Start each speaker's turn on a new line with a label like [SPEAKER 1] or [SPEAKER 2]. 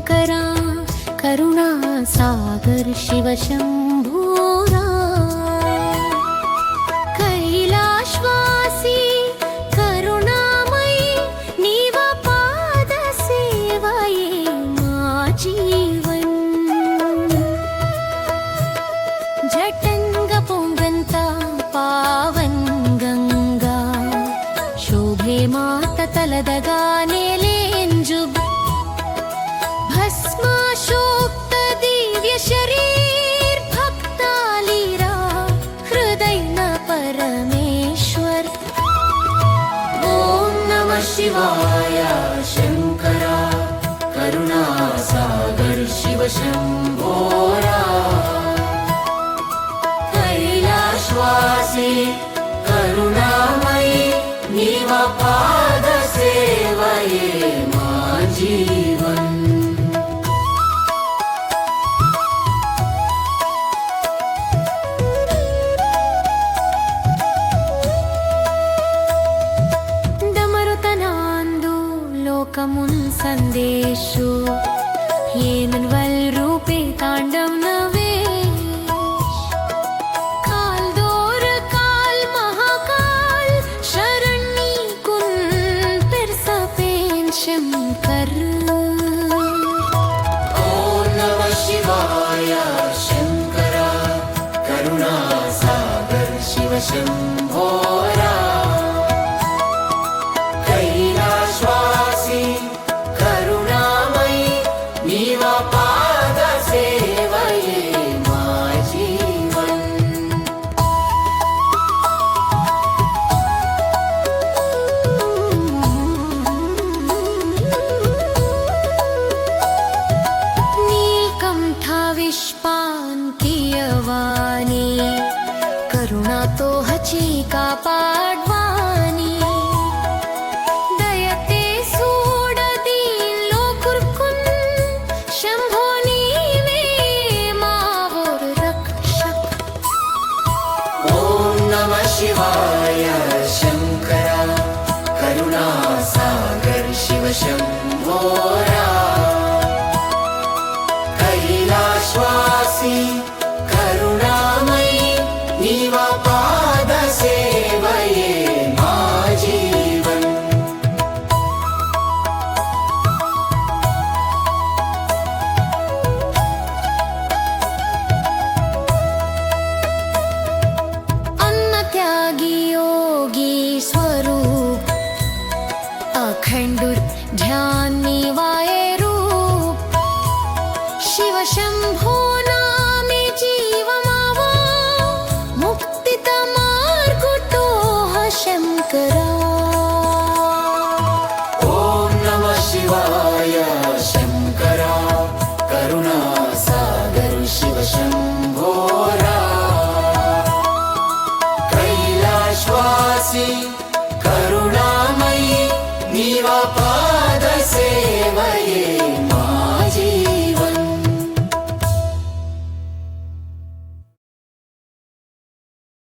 [SPEAKER 1] शङ्करा करुणासागर शिव शम्भोरा कैलाश्वासी करुणामयी नीव पादसेवये मा जीवन जटंग पोंगंता पावन गंगा शोभे मात तलदगाने भस्माशोक्त दिव्य शरीर भक्तालीरा हृदय न परमेश्वर ओम नमः शिवाय शंकरा करुणासागर शिव शंभोरा कैलाश्वासी करुणामयी नीव पाद सेवये मा जीवन लोकमुन संदेशो येनवल रूपे तांडव नवेश काल दौर काल महाकाल शरणी कुन पिरसपेन शंकर ओम नमः शिवाय शंकरा करुणासागर शिव शंभोरा करुणामयी नीव पाद सेवये मा जीवन नीलकंठ विश्वान्तियवाणी करुणा तो हची कापाडवानी शिवाय